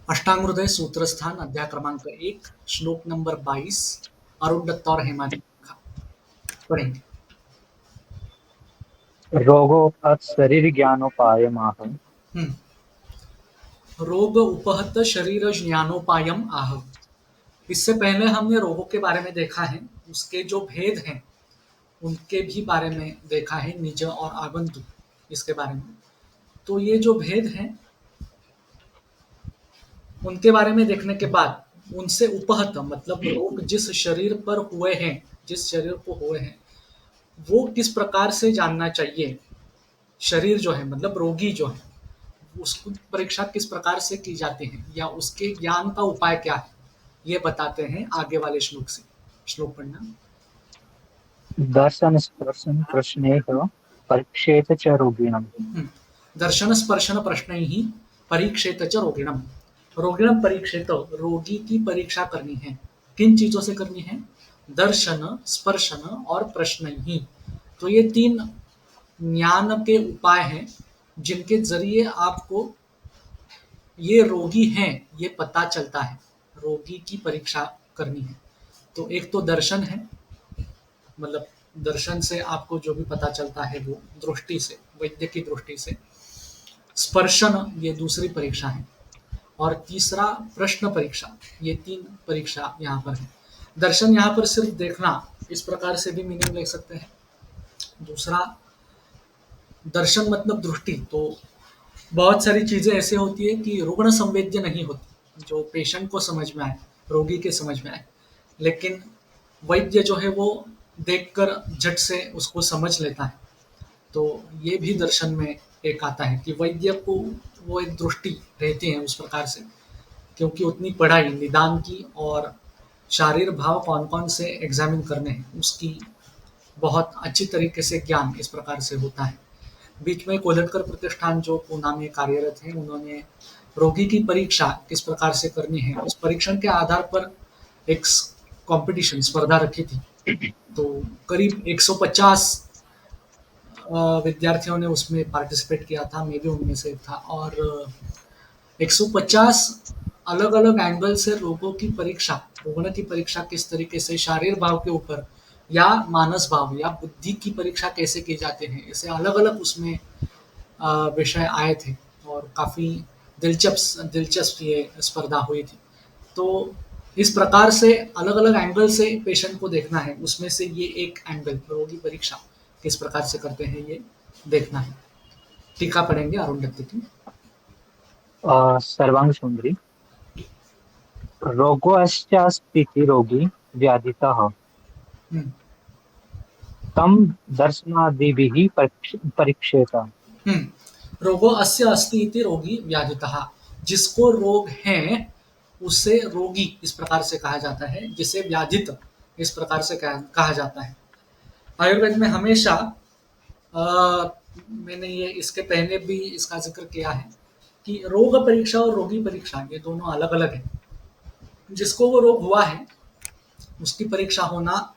अष्टांग हृदय सूत्रस्थान अध्याय क्रमांक 1 श्लोक नंबर 22 अरुण दत्त और हेमा ने लिखा। पढ़ेंगे। रोगोपहत शरीर ज्ञानोपायमाह। हम्म। रोग उपहत शरीर ज्ञानोपायम आह। इससे पहले हमने रोगों के बारे में देखा है, उसके जो भेद हैं उनके भी बारे में देखा है, निज और आगंतुक इसके बारे में। तो ये जो भेद हैं उनके बारे में देखने के बाद उनसे उपहत मतलब रोग जिस शरीर पर हुए हैं, जिस शरीर को हुए हैं वो किस प्रकार से जानना चाहिए। शरीर जो है मतलब रोगी जो है उसकी परीक्षा किस प्रकार से की जाती है या उसके ज्ञान का उपाय क्या है, ये बताते हैं आगे वाले श्लोक से। श्लोक पढ़ना। दर्शन स्पर्शन प्रश्नेह परीक्षेत च रोगिणम्। दर्शन स्पर्शन प्रश्न ही परीक्षेत च रोगिणम। रोगिणम परीक्षित, रोगी की परीक्षा करनी है। किन चीजों से करनी है? दर्शन, स्पर्शन और प्रश्न ही। तो ये तीन ज्ञान के उपाय हैं जिनके जरिए आपको ये रोगी हैं ये पता चलता है। रोगी की परीक्षा करनी है तो एक तो दर्शन है, मतलब दर्शन से आपको जो भी पता चलता है वो दृष्टि से, वैद्य की दृष्टि से। स्पर्शन ये दूसरी परीक्षा है और तीसरा प्रश्न परीक्षा। ये तीन परीक्षा यहाँ पर है। दर्शन यहाँ पर सिर्फ देखना, इस प्रकार से भी मीनिंग ले सकते हैं। दूसरा दर्शन मतलब दृष्टि। तो बहुत सारी चीज़ें ऐसे होती है कि रुग्ण संवेद्य नहीं होती, जो पेशेंट को समझ में आए, रोगी के समझ में आए, लेकिन वैद्य जो है वो देखकर झट से उसको समझ लेता है। तो ये भी दर्शन में एक आता है कि वैद्य को वो एक दृष्टि रहती है उस प्रकार से, क्योंकि उतनी पढ़ाई निदान की और शारीर भाव कौन कौन से एग्जामिन करने हैं उसकी बहुत अच्छी तरीके से ज्ञान इस प्रकार से होता है। बीच में कोलटकर प्रतिष्ठान जो पूना में कार्यरत है, उन्होंने रोगी की परीक्षा किस प्रकार से करनी है उस परीक्षण के आधार पर एक कंपटीशन स्पर्धा रखी थी। तो करीब 150 विद्यार्थियों ने उसमें पार्टिसिपेट किया था, मैं भी उनमें से था। और 150 अलग अलग एंगल से रोगों की परीक्षा, रुग्ण की परीक्षा किस तरीके से शारीर भाव के ऊपर या मानस भाव या बुद्धि की परीक्षा कैसे की जाते हैं, ऐसे अलग अलग उसमें विषय आए थे और काफ़ी दिलचस्प दिलचस्प ये स्पर्धा हुई थी। तो इस प्रकार से अलग अलग एंगल से पेशेंट को देखना है, उसमें से ये एक एंगल रोगी परीक्षा किस प्रकार से करते हैं ये देखना है। टीका पढ़ेंगे अरुण दत्त की। सर्वांग सुंदरी। रोगोश्चास्तीति रोगी व्याधितः हम्म। तम दर्शनादिभिः परीक्षेत। रोगो अस्य अस्ति इति रोगी व्याधितः। जिसको रोग है उसे रोगी इस प्रकार से कहा जाता है, जिसे व्याधित इस प्रकार से कहा जाता है। आयुर्वेद में हमेशा मैंने ये इसके पहले भी इसका जिक्र किया है कि रोग परीक्षा और रोगी परीक्षा ये दोनों अलग अलग है। जिसको वो रोग हुआ है उसकी परीक्षा होना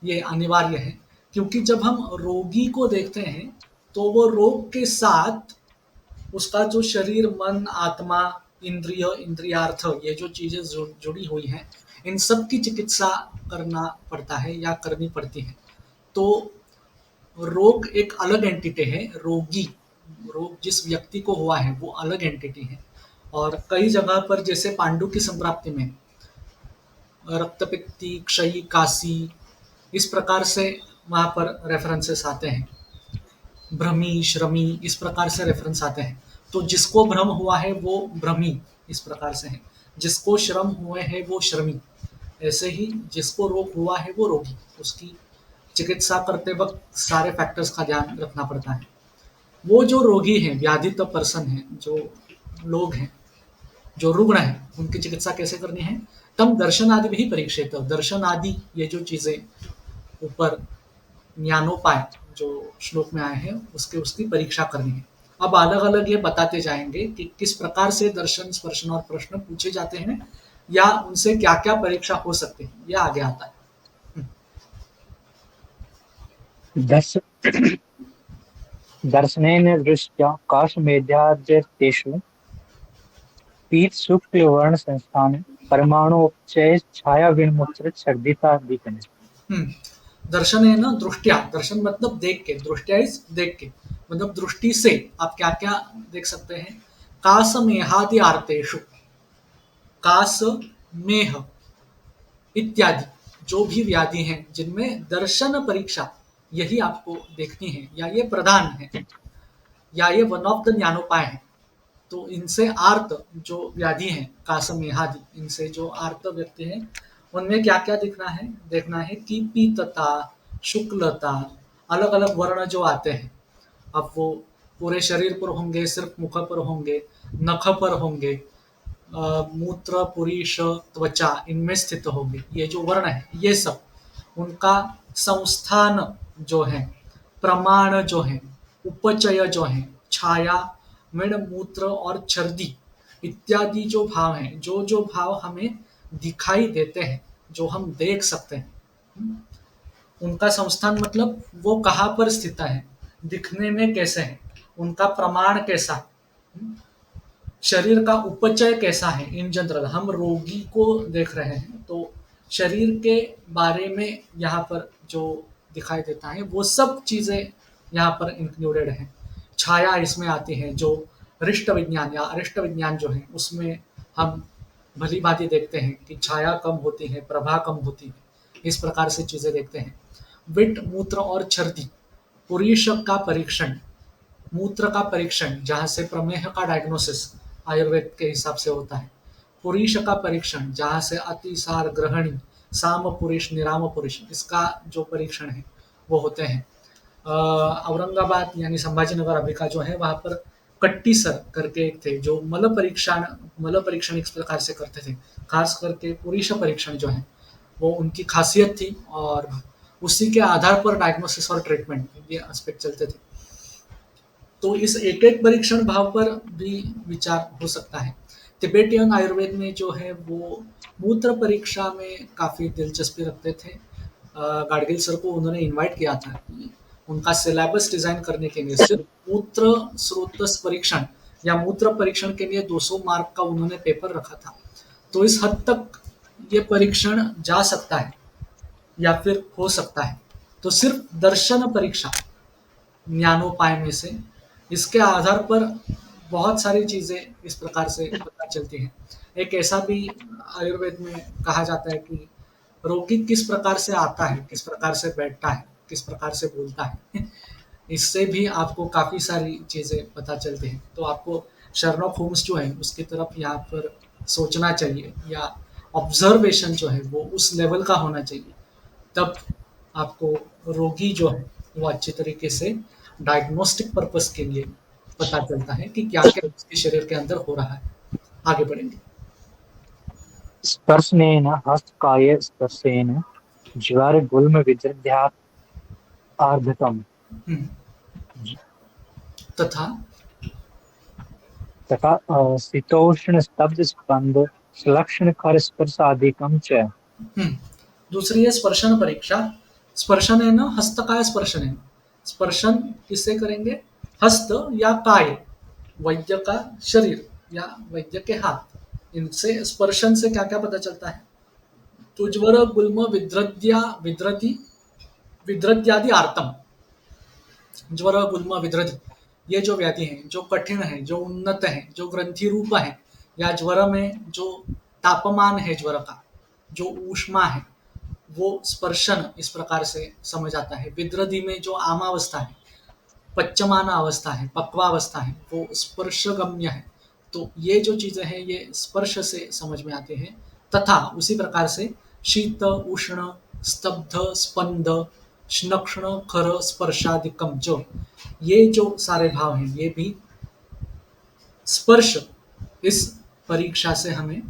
ये अनिवार्य है, क्योंकि जब हम रोगी को देखते हैं तो वो रोग के साथ उसका जो शरीर, मन, आत्मा, इंद्रिय, इंद्रियार्थ ये जो चीजें जुड़ी हुई हैं इन सब की चिकित्सा करना पड़ता है या करनी पड़ती है। तो रोग एक अलग एंटिटी है, रोगी रोग जिस व्यक्ति को हुआ है वो अलग एंटिटी है। और कई जगह पर जैसे पांडु की संप्राप्ति में रक्तपित्ती, क्षयी, काशी इस प्रकार से वहाँ पर रेफरेंसेस आते हैं। भ्रमी, श्रमी इस प्रकार से रेफरेंस आते हैं। तो जिसको भ्रम हुआ है वो भ्रमी इस प्रकार से है, जिसको श्रम हुए हैं वो श्रमी। ऐसे ही जिसको रोग हुआ है वो रोगी, उसकी चिकित्सा करते वक्त सारे फैक्टर्स का ध्यान रखना पड़ता है। वो जो रोगी हैं, व्याधित पर्सन हैं, जो लोग हैं, जो रुग्ण हैं, उनकी चिकित्सा कैसे करनी है? तम दर्शन आदि भी परीक्षित। दर्शन आदि ये जो चीजें ऊपर ज्ञानोपाय जो श्लोक में आए हैं उसके उसकी परीक्षा करनी है। अब अलग अलग ये बताते जाएंगे कि किस प्रकार से दर्शन, स्पर्शन और प्रश्न पूछे जाते हैं या उनसे क्या क्या परीक्षा हो सकती है, यह आगे आता है। दर्श दर्शनेन दृष्ट्या काशमेध्याद्यतेषु पीत शुक्ल वर्ण संस्थान परमाणु उपचय छाया विनमुत्र छर्दिता दीपन। हम्म, दर्शन है ना, दृष्टिया, दर्शन मतलब देख के, दृष्टिया इज देख के, मतलब दृष्टि से आप क्या क्या देख सकते हैं। कास मेहादि आर्तेषु, कास मेह इत्यादि जो भी व्याधि हैं जिनमें दर्शन परीक्षा यही आपको देखनी है, या ये प्रधान है, या ये वन ऑफ द ज्ञानोपाय है। तो इनसे आर्त जो व्याधि है, कासमेहादि, इनसे जो आर्त व्यक्ति है उनमें क्या क्या दिखना है, देखना है कि पीतता, शुक्लता, अलग अलग वर्ण जो आते हैं, अब वो पूरे शरीर पर होंगे, सिर्फ मुख पर होंगे, नख पर होंगे, मूत्र पुरीश त्वचा इनमें स्थित होंगे, ये जो वर्ण है ये सब, उनका संस्थान जो है, प्रमाण जो है, उपचय जो है, छाया, मृण मूत्र और छर्दी इत्यादि जो भाव हैं, जो जो भाव हमें दिखाई देते हैं, जो हम देख सकते हैं, उनका संस्थान मतलब वो कहाँ पर स्थित है, दिखने में कैसे है, उनका प्रमाण कैसा है, शरीर का उपचय कैसा है। इन जनरल हम रोगी को देख रहे हैं तो शरीर के बारे में यहाँ पर जो दिखाई देता है वो सब चीज़ें यहाँ पर इंक्लूडेड हैं। छाया इसमें आती है, जो रिष्ट विज्ञान या अरिष्ट विज्ञान जो है उसमें हम भली भांति देखते हैं कि छाया कम होती है, प्रभा कम होती है, इस प्रकार से चीज़ें देखते हैं। विट, मूत्र और छर्दी, पुरीश का परीक्षण, मूत्र का परीक्षण जहाँ से प्रमेह का डायग्नोसिस आयुर्वेद के हिसाब से होता है, पुरीश का परीक्षण जहाँ से अतिसार, ग्रहणी, साम पुरुष, निराम पुरुष, इसका जो परीक्षण है वो होते हैं। औरंगाबाद यानी संभाजीनगर अभी का जो है वहाँ पर कट्टी सर करके एक थे जो मल परीक्षण इस प्रकार से करते थे, खास करके पुरुष परीक्षण जो है वो उनकी खासियत थी, और उसी के आधार पर डायग्नोसिस और ट्रीटमेंट ये एस्पेक्ट चलते थे। तो इस एक एक परीक्षण भाव पर भी विचार हो सकता है। तिबेटियन आयुर्वेद में जो है वो मूत्र परीक्षा में काफ़ी दिलचस्पी रखते थे। गाडगिल सर को उन्होंने इनवाइट किया था कि उनका सिलेबस डिज़ाइन करने के लिए सिर्फ मूत्र स्रोतस परीक्षण या मूत्र परीक्षण के लिए 200 मार्क का उन्होंने पेपर रखा था। तो इस हद तक ये परीक्षण जा सकता है या फिर हो सकता है। तो सिर्फ दर्शन परीक्षा ज्ञानोपाय में से, इसके आधार पर बहुत सारी चीज़ें इस प्रकार से पता चलती हैं। एक ऐसा भी आयुर्वेद में कहा जाता है कि रोगी किस प्रकार से आता है, किस प्रकार से बैठता है, किस प्रकार से बोलता है, इससे भी आपको काफ़ी सारी चीज़ें पता चलती हैं। तो आपको शर्लॉक होम्स जो है उसकी तरफ यहाँ पर सोचना चाहिए, या ऑब्जर्वेशन जो है वो उस लेवल का होना चाहिए, तब आपको रोगी जो है वो अच्छी तरीके से डायग्नोस्टिक पर्पस के लिए पता चलता है कि क्या क्या उसके शरीर के अंदर हो रहा है। आगे बढ़ेंगे। स्पर्शनेन हस्तकाय स्पर्शेन ज्वर गुल्म विदृद्यात् आर्धतम। हम्म, तथा तथा शीतोष्ण स्तब्ध स्पंद सुलक्षण कर स्पर्शादिकम च। हम्म, दूसरी है स्पर्शन परीक्षा। स्पर्शन है ना, हस्तकाय स्पर्शन है। स्पर्शन किससे करेंगे, हस्त या काय, वैद्य का शरीर या वैद्य के हाथ, इनसे स्पर्शन से क्या क्या पता चलता है। तो ज्वर गुल्म विद्रद्या विद्रति विद्रद्यादि आर्तम, ज्वर गुल्म विद्रति, ये जो व्याधि हैं जो कठिन है, जो उन्नत है, जो ग्रंथि रूप है, या ज्वर में जो तापमान है ज्वर का, जो ऊष्मा है, वो स्पर्शन इस प्रकार से समझ आता है। विद्रधि में जो आमावस्था है, पच्चमान अवस्था है, पक्वावस्था है, वो स्पर्शगम्य है। तो ये जो चीज़ें हैं ये स्पर्श से समझ में आते हैं। तथा उसी प्रकार से शीत, उष्ण, स्तब्ध, स्पंद, श्नक्षण, खर, स्पर्शादिकम, जो ये जो सारे भाव हैं ये भी स्पर्श इस परीक्षा से हमें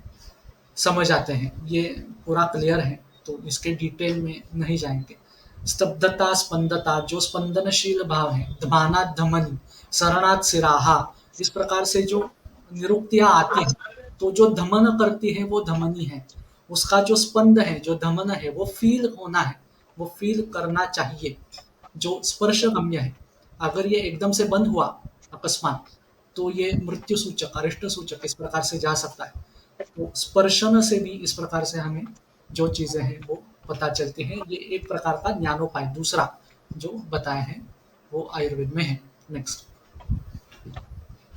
समझ आते हैं। ये पूरा क्लियर है तो इसके डिटेल में नहीं जाएंगे। स्तब्धता, स्पंदता, जो स्पंदनशील भाव है, धमानात धमनी, सरणात सिराहा, इस प्रकार से जो निरुक्तियां आती हैं, तो जो धमन करती है वो धमनी है, उसका जो स्पंद है, जो धमन है, वो फील होना है, वो फील करना चाहिए, जो स्पर्श गम्य है। अगर ये एकदम से बंद हुआ अकस्मात, तो ये मृत्यु सूचक, अरिष्ट सूचक इस प्रकार से जा सकता है। तो स्पर्शन से भी इस प्रकार से हमें जो चीजें हैं वो पता चलती हैं। ये एक प्रकार का ज्ञानोपाय दूसरा जो बताए हैं वो आयुर्वेद में है। नेक्स्ट।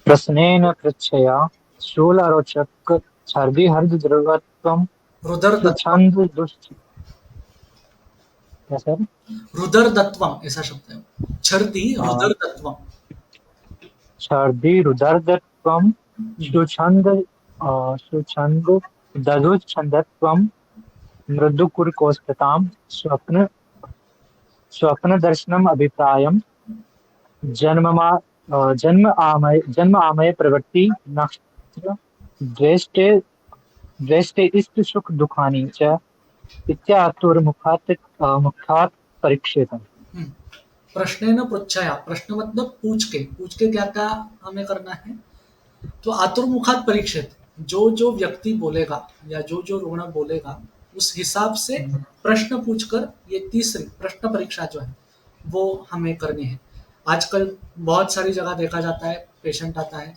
प्रश्नेन पृच्छया शूलारोचक छर्दीहर्षद्रवत्वं रुदरदत्वम, सुछन्द दुष्ट। क्या सर? रुदरदत्वम ऐसा शब्द है। छर्दी हाँ, रुदरदत्वम। छर्दीरुदर्दत्वं सुछन्द सुछन्द ददुच्छन्दत्वं मृदुकुरकोष्ठतां स्वप्न स्वप्नदर्शनम् अभिप्रायम् जन्म आमय प्रवृत्ति नक्षत्र द्वेष्टे द्वेष्टे इष्ट सुख दुखानि च मुखात् परीक्षितम्। हम्म, प्रश्न न पृच्छया, प्रश्न मतलब पूछ के क्या क्या हमें करना है। तो आतुर्मुखात परीक्षित, जो जो व्यक्ति बोलेगा या जो जो रुग्ण बोलेगा उस हिसाब से प्रश्न पूछकर ये तीसरी प्रश्न परीक्षा जो है वो हमें करनी है। आजकल बहुत सारी जगह देखा जाता है, पेशेंट आता है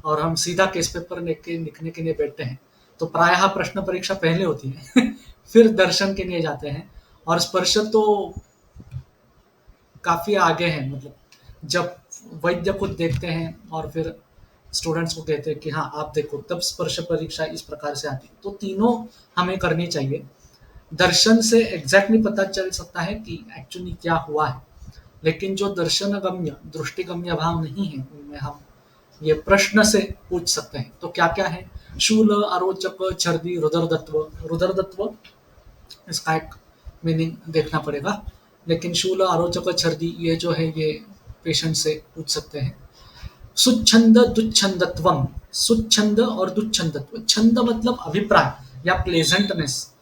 और हम सीधा केस पेपर लेके लिखने के लिए बैठते हैं। तो प्रायः प्रश्न परीक्षा पहले होती है फिर दर्शन के लिए जाते हैं। और स्पर्श तो काफ़ी आगे हैं, मतलब जब वैद्य खुद देखते हैं और फिर स्टूडेंट्स को कहते हैं कि हाँ आप देखो, तब स्पर्श परीक्षा इस प्रकार से आती है। तो तीनों हमें करनी चाहिए। दर्शन से एग्जैक्टली पता चल सकता है कि एक्चुअली क्या हुआ है, लेकिन जो दर्शन गम्य दृष्टिगम्य भाव नहीं है उनमें हम ये प्रश्न से पूछ सकते हैं। तो क्या क्या है? शूल, अरोचक, छर्दी, रुदरदत्व। रुदरदत्व इसका एक मीनिंग देखना पड़ेगा, लेकिन शूल, आरोचक, छर्दी ये जो है ये पेशेंट से पूछ सकते हैं। सुच्छंद दुच्छंदत्वम, सुच्छंद और दुच्छंदत्व। छंद मतलब अभिप्राय या प्लेजेंटनेस।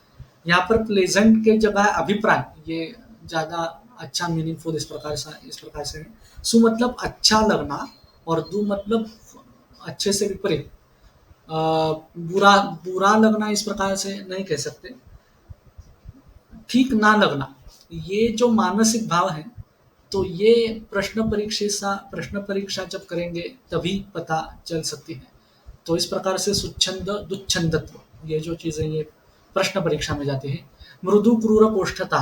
यहाँ पर प्लेजेंट के जगह अभिप्राय, ये ज्यादा अच्छा मीनिंगफुल इस प्रकार से है। सु मतलब अच्छा लगना और दु मतलब अच्छे से विपरीत। बुरा बुरा लगना इस प्रकार से नहीं कह सकते, ठीक ना लगना। ये जो मानसिक भाव है, तो ये प्रश्न परीक्षा जब करेंगे तभी पता चल सकती है। तो इस प्रकार से सुच्छंद दुच्छंदत्व ये जो चीजें ये प्रश्न परीक्षा में जाती है। मृदु क्रूर कोष्ठता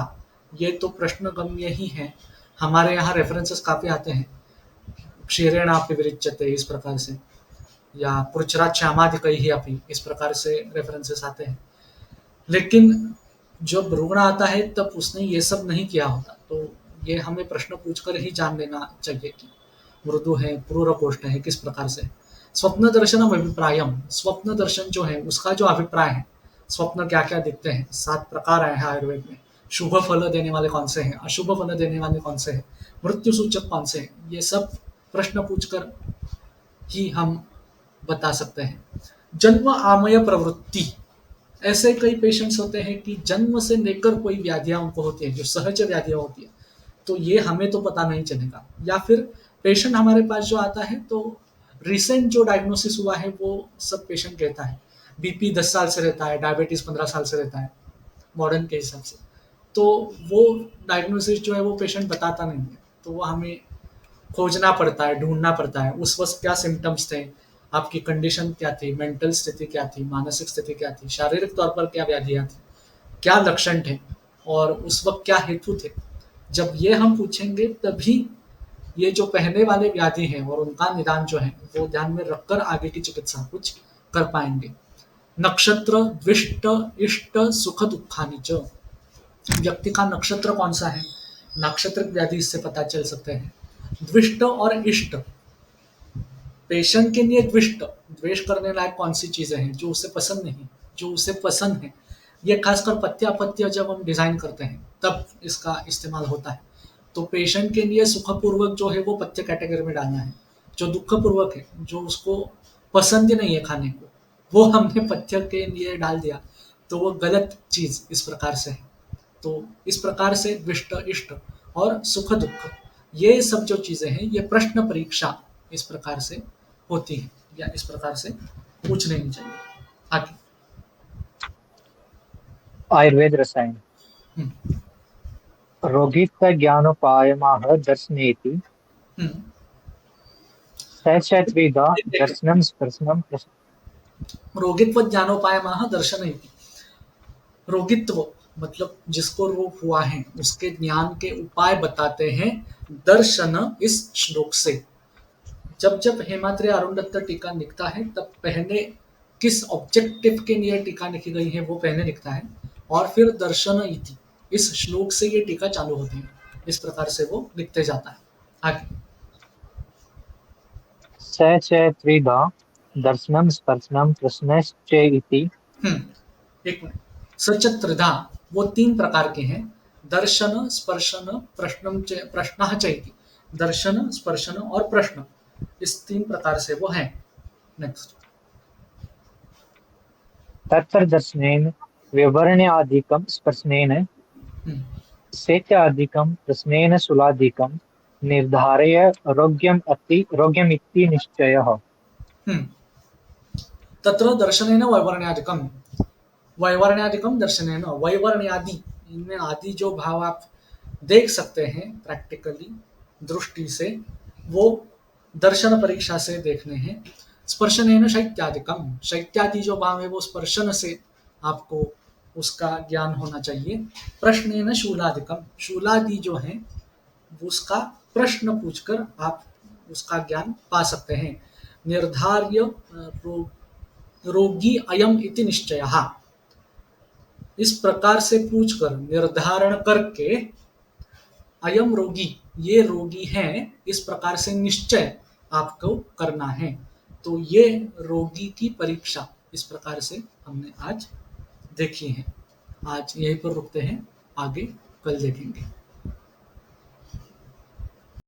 ये तो प्रश्न गम्य ही है। हमारे यहाँ रेफरेंसेस काफी आते हैं, क्षीरेणापि विरिच्यते इस प्रकार से, या पृच्छराच्छामादिकैः ही अपि इस प्रकार से रेफरेंसेस आते हैं। लेकिन जब रुग्ण आता है तब उसने ये सब नहीं किया होता, तो ये हमें प्रश्न पूछकर ही जान लेना चाहिए कि मृदु है, क्रूर कोष्ठ है, किस प्रकार से। स्वप्न दर्शनम अभिप्रायम, स्वप्न दर्शन जो है उसका जो अभिप्राय है, स्वप्न क्या क्या दिखते हैं, 7 प्रकार आए हैं आयुर्वेद में। शुभ फल देने वाले कौन से हैं, अशुभ फल देने वाले कौन से हैं, मृत्यु सूचक कौन से हैं, ये सब प्रश्न पूछकर ही हम बता सकते हैं। जन्म आमय प्रवृत्ति, ऐसे कई पेशेंट्स होते हैं कि जन्म से लेकर कोई व्याधियां उनको होती है जो सहज व्याधियां होती है, तो ये हमें तो पता नहीं चलेगा। या फिर पेशेंट हमारे पास जो आता है तो रिसेंट जो डायग्नोसिस हुआ है वो सब पेशेंट कहता है। बीपी 10 साल से रहता है, डायबिटीज 15 साल से रहता है मॉडर्न के हिसाब से। तो वो डायग्नोसिस जो है वो पेशेंट बताता नहीं है, तो वो हमें खोजना पड़ता है, ढूंढना पड़ता है उस वक्त क्या सिम्टम्स थे, आपकी कंडीशन क्या थी, मेंटल स्थिति क्या थी, मानसिक स्थिति क्या थी, शारीरिक तौर पर क्या व्याधियां थी, क्या लक्षण थे और उस वक्त क्या हेतु थे। जब ये हम पूछेंगे तभी ये जो पहले वाले व्याधि हैं और उनका निदान जो है वो ध्यान में रखकर आगे की चिकित्सा कुछ कर पाएंगे। नक्षत्र द्विष्ट इष्ट सुख दुखानी च, व्यक्ति का नक्षत्र कौन सा है, नक्षत्र व्याधि इससे पता चल सकते हैं। द्विष्ट और इष्ट, पेशेंट के लिए द्विष्ट, द्वेष करने लायक कौन सी चीजें हैं जो उसे पसंद नहीं, जो उसे पसंद है। ये खासकर पथ्य अपत्य जब हम डिजाइन करते हैं तब इसका इस्तेमाल होता है। तो पेशेंट के लिए सुखपूर्वक जो है वो पथ्य कैटेगरी में डालना है। जो दुखपूर्वक है, जो उसको पसंद ही नहीं है खाने को, वो हमने पथ्य के लिए डाल दिया, तो वो गलत चीज इस प्रकार से है। तो इस प्रकार से विष्ट इष्ट और सुख दुख ये सब जो चीजें हैं ये प्रश्न परीक्षा इस प्रकार से होती है या इस प्रकार से पूछ लेनी चाहिए। आगे। आयुर्वेद रसायन हम्म, रोगीत्व ज्ञानोपायमाह दर्शनेति हम्म, स च त्रिधा दर्शनं स्पर्शनं रोगित्व ज्ञानोपायमाह दर्शन इति। रोगित्व मतलब जिसको रोग हुआ है उसके ज्ञान के उपाय बताते हैं दर्शन इस श्लोक से। जब जब हेमाद्रि अरुंधत्त टीका लिखता है तब पहले किस ऑब्जेक्टिव के लिए टीका लिखी गई है वो पहले लिखता है और फिर दर्शन इति इस श्लोक से ये टीका चालू होती है। इस प्रकार से वो लिखते जाता है। आगे स च त्रिधा दर्शनं स्पर्शनं कृष्णश्च इति। एक मिनट। सच त्रिधा वो तीन प्रकार के हैं। दर्शन स्पर्शन प्रश्न चैति। दर्शन स्पर्शन और प्रश्न इस तीन प्रकार से वो हैं। नेक्स्ट। तत्र दर्शनेन विवरणादिकं स्पर्शनेन सेत्यादिकं प्रश्नेन शूलादिकं निर्धार्य रोग्यमिति निश्चयः। तत्र दर्शनेन वैवर्ण्यादिकम। वैवर्ण्यादिकम दर्शनेन वैवर्ण्यादि इनमें आदि जो भाव आप देख सकते हैं प्रैक्टिकली दृष्टि से वो दर्शन परीक्षा से देखने हैं। स्पर्शनेन शैत्यादिकम शैत्यादि जो भाव है वो स्पर्शन से आपको उसका ज्ञान होना चाहिए। प्रश्नेन शूलादिकम शूलादि जो है उसका प्रश्न पूछकर आप उसका ज्ञान पा सकते हैं। निर्धार्य रोगी अयम इति निश्चयः इस प्रकार से पूछकर निर्धारण करके अयम रोगी ये रोगी हैं इस प्रकार से निश्चय आपको करना है। तो ये रोगी की परीक्षा इस प्रकार से हमने आज देखी है। आज यहीं पर रुकते हैं, आगे कल देखेंगे।